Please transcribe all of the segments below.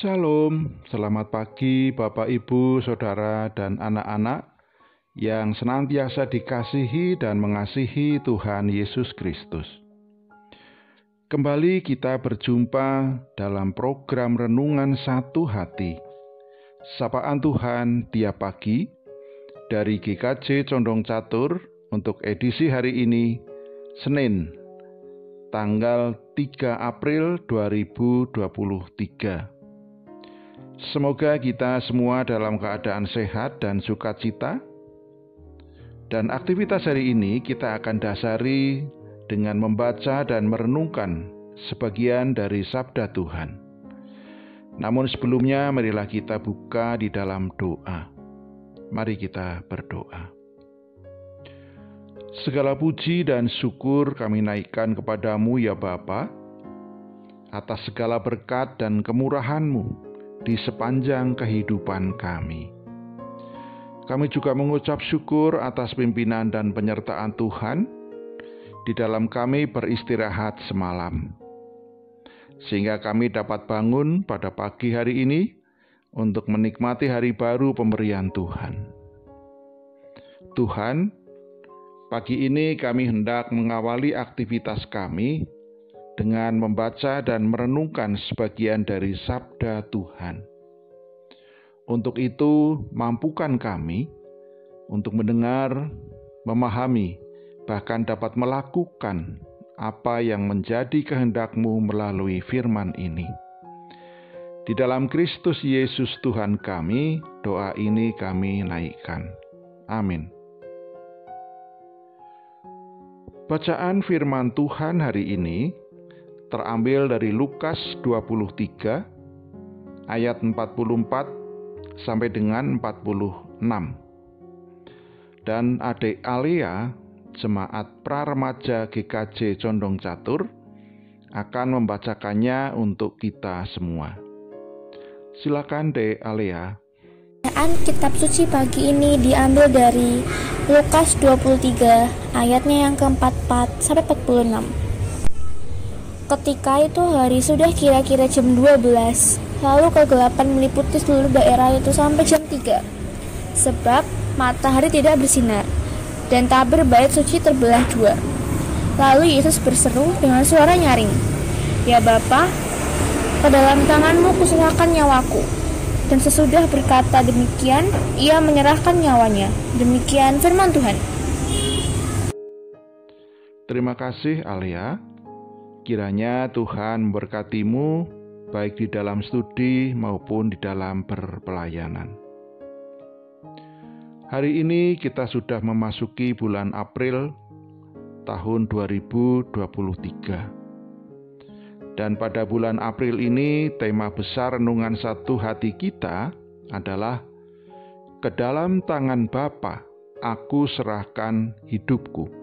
Shalom, selamat pagi Bapak Ibu, Saudara, dan anak-anak yang senantiasa dikasihi dan mengasihi Tuhan Yesus Kristus. Kembali kita berjumpa dalam program Renungan Satu Hati, Sapaan Tuhan tiap pagi dari GKJ Condong Catur untuk edisi hari ini, Senin, tanggal 3 April 2023. Semoga kita semua dalam keadaan sehat dan sukacita. Dan aktivitas hari ini kita akan dasari dengan membaca dan merenungkan sebagian dari sabda Tuhan. Namun sebelumnya marilah kita buka di dalam doa. Mari kita berdoa. Segala puji dan syukur kami naikkan kepadamu ya Bapa, atas segala berkat dan kemurahan-Mu di sepanjang kehidupan kami. Kami juga mengucap syukur atas pimpinan dan penyertaan Tuhan di dalam kami beristirahat semalam, sehingga kami dapat bangun pada pagi hari ini untuk menikmati hari baru pemberian Tuhan. Tuhan, pagi ini kami hendak mengawali aktivitas kami dengan membaca dan merenungkan sebagian dari sabda Tuhan. Untuk itu, mampukan kami untuk mendengar, memahami, bahkan dapat melakukan apa yang menjadi kehendak-Mu melalui firman ini. Di dalam Kristus Yesus Tuhan kami, doa ini kami naikkan. Amin. Bacaan firman Tuhan hari ini terambil dari Lukas 23 ayat 44 sampai dengan 46. Dan adik Alia, jemaat Praremaja GKJ Condong Catur, akan membacakannya untuk kita semua. Silakan Dek Alia. Bacaan kitab suci pagi ini diambil dari Lukas 23 ayatnya yang ke-44 sampai 46. Ketika itu hari sudah kira-kira jam 12, lalu kegelapan meliputi seluruh daerah itu sampai jam 3. Sebab matahari tidak bersinar, dan tabir bait suci terbelah dua. Lalu Yesus berseru dengan suara nyaring, "Ya Bapa, ke dalam tangan-Mu kuserahkan nyawaku." Dan sesudah berkata demikian, ia menyerahkan nyawanya. Demikian firman Tuhan. Terima kasih Alia. Kiranya Tuhan memberkatimu baik di dalam studi maupun di dalam berpelayanan. Hari ini kita sudah memasuki bulan April tahun 2023. Dan pada bulan April ini tema besar renungan satu hati kita adalah "Ke dalam tangan Bapa aku serahkan hidupku".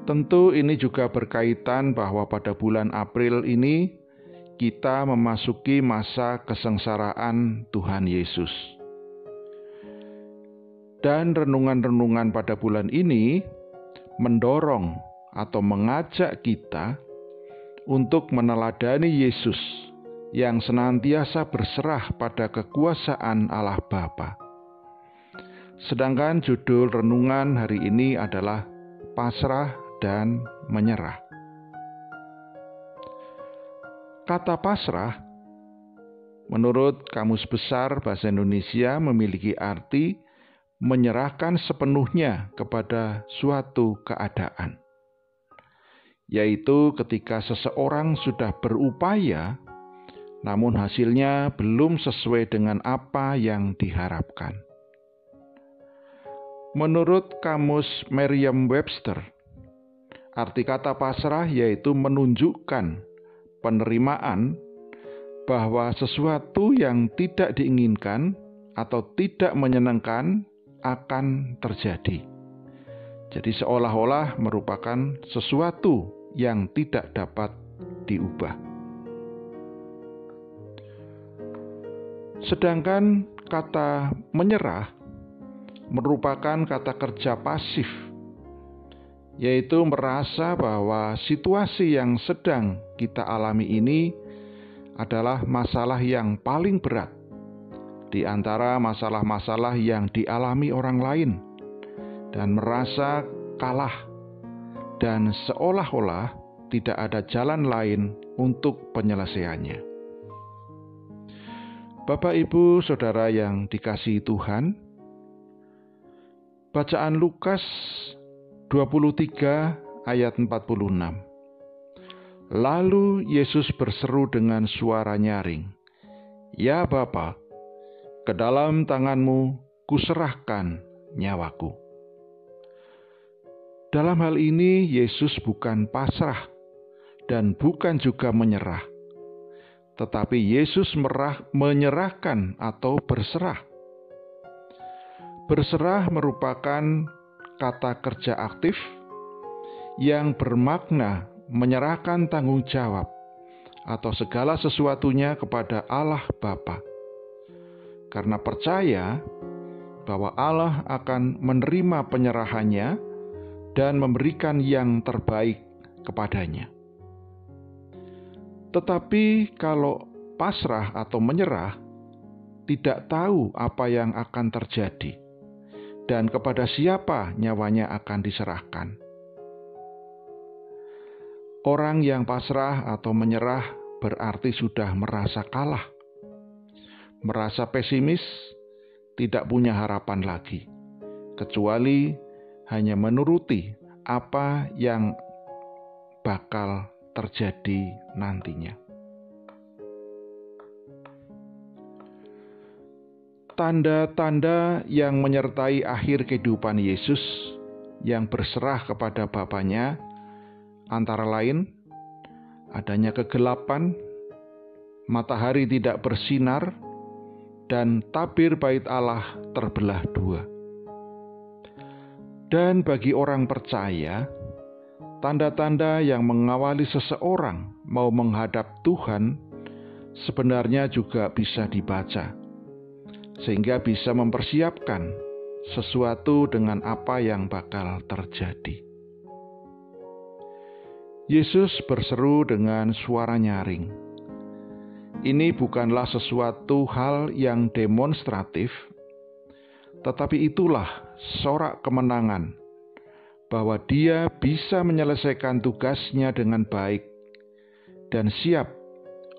Tentu ini juga berkaitan bahwa pada bulan April ini kita memasuki masa kesengsaraan Tuhan Yesus. Dan renungan-renungan pada bulan ini mendorong atau mengajak kita untuk meneladani Yesus yang senantiasa berserah pada kekuasaan Allah Bapa. Sedangkan judul renungan hari ini adalah pasrah dan menyerah. Kata pasrah, menurut Kamus Besar Bahasa Indonesia memiliki arti menyerahkan sepenuhnya kepada suatu keadaan, yaitu ketika seseorang sudah berupaya, namun hasilnya belum sesuai dengan apa yang diharapkan. Menurut Kamus Merriam-Webster, arti kata pasrah yaitu menunjukkan penerimaan bahwa sesuatu yang tidak diinginkan atau tidak menyenangkan akan terjadi. Jadi seolah-olah merupakan sesuatu yang tidak dapat diubah. Sedangkan kata menyerah merupakan kata kerja pasif, yaitu merasa bahwa situasi yang sedang kita alami ini adalah masalah yang paling berat di antara masalah-masalah yang dialami orang lain, dan merasa kalah dan seolah-olah tidak ada jalan lain untuk penyelesaiannya. Bapak, Ibu, Saudara yang dikasihi Tuhan, bacaan Lukas 23 ayat 46. Lalu Yesus berseru dengan suara nyaring, "Ya Bapa, ke dalam tangan-Mu kuserahkan nyawaku." Dalam hal ini Yesus bukan pasrah dan bukan juga menyerah, tetapi Yesus menyerahkan atau berserah. Berserah merupakan kata kerja aktif yang bermakna menyerahkan tanggung jawab atau segala sesuatunya kepada Allah Bapa, karena percaya bahwa Allah akan menerima penyerahannya dan memberikan yang terbaik kepadanya. Tetapi kalau pasrah atau menyerah, tidak tahu apa yang akan terjadi dan kepada siapa nyawanya akan diserahkan. Orang yang pasrah atau menyerah berarti sudah merasa kalah, merasa pesimis, tidak punya harapan lagi, kecuali hanya menuruti apa yang bakal terjadi nantinya. Tanda-tanda yang menyertai akhir kehidupan Yesus yang berserah kepada Bapanya antara lain adanya kegelapan, matahari tidak bersinar, dan tabir bait Allah terbelah dua. Dan bagi orang percaya, tanda-tanda yang mengawali seseorang mau menghadap Tuhan sebenarnya juga bisa dibaca, sehingga bisa mempersiapkan sesuatu dengan apa yang bakal terjadi. Yesus berseru dengan suara nyaring. Ini bukanlah sesuatu hal yang demonstratif, tetapi itulah sorak kemenangan bahwa Dia bisa menyelesaikan tugasnya dengan baik dan siap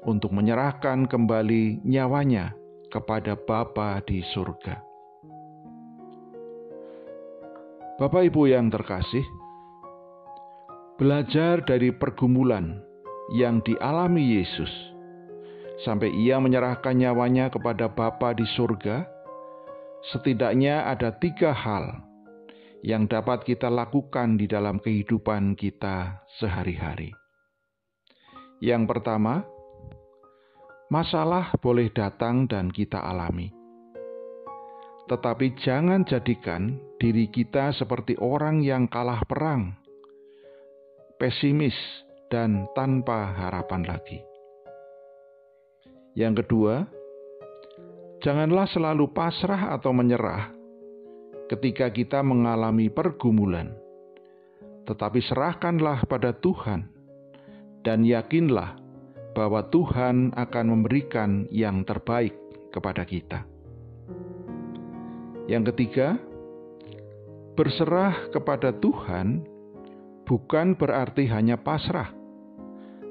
untuk menyerahkan kembali nyawanya kepada Bapa di surga. Bapak Ibu yang terkasih, belajar dari pergumulan yang dialami Yesus sampai Ia menyerahkan nyawanya kepada Bapa di surga, setidaknya ada 3 hal yang dapat kita lakukan di dalam kehidupan kita sehari-hari. Yang pertama, masalah boleh datang dan kita alami. Tetapi jangan jadikan diri kita seperti orang yang kalah perang, pesimis, dan tanpa harapan lagi. Yang kedua, janganlah selalu pasrah atau menyerah ketika kita mengalami pergumulan, tetapi serahkanlah pada Tuhan dan yakinlah bahwa Tuhan akan memberikan yang terbaik kepada kita. Yang ketiga, berserah kepada Tuhan bukan berarti hanya pasrah,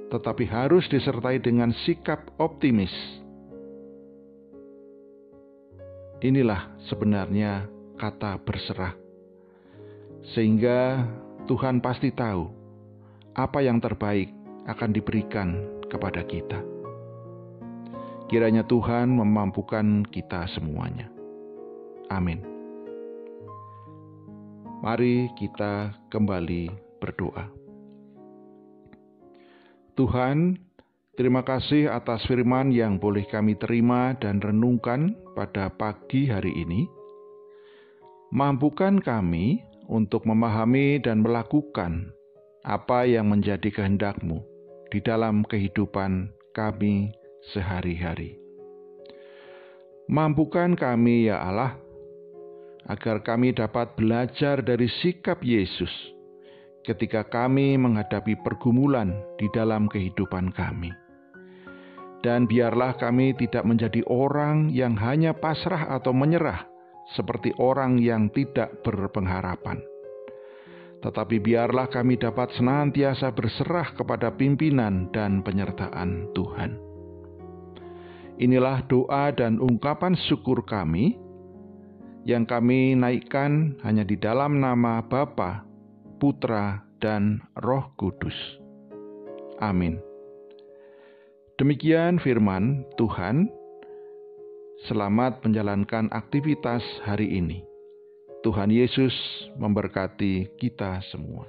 tetapi harus disertai dengan sikap optimis. Inilah sebenarnya kata berserah, sehingga Tuhan pasti tahu apa yang terbaik akan diberikan kepada kita. Kiranya Tuhan memampukan kita semuanya. Amin. Mari kita kembali berdoa. Tuhan, terima kasih atas firman yang boleh kami terima dan renungkan pada pagi hari ini. Mampukan kami untuk memahami dan melakukan apa yang menjadi kehendak-Mu di dalam kehidupan kami sehari-hari. Mampukan kami, ya Allah, agar kami dapat belajar dari sikap Yesus ketika kami menghadapi pergumulan di dalam kehidupan kami. Dan biarlah kami tidak menjadi orang yang hanya pasrah atau menyerah, seperti orang yang tidak berpengharapan. Tetapi biarlah kami dapat senantiasa berserah kepada pimpinan dan penyertaan Tuhan. Inilah doa dan ungkapan syukur kami yang kami naikkan hanya di dalam nama Bapa, Putra, dan Roh Kudus. Amin. Demikian firman Tuhan. Selamat menjalankan aktivitas hari ini. Tuhan Yesus memberkati kita semua.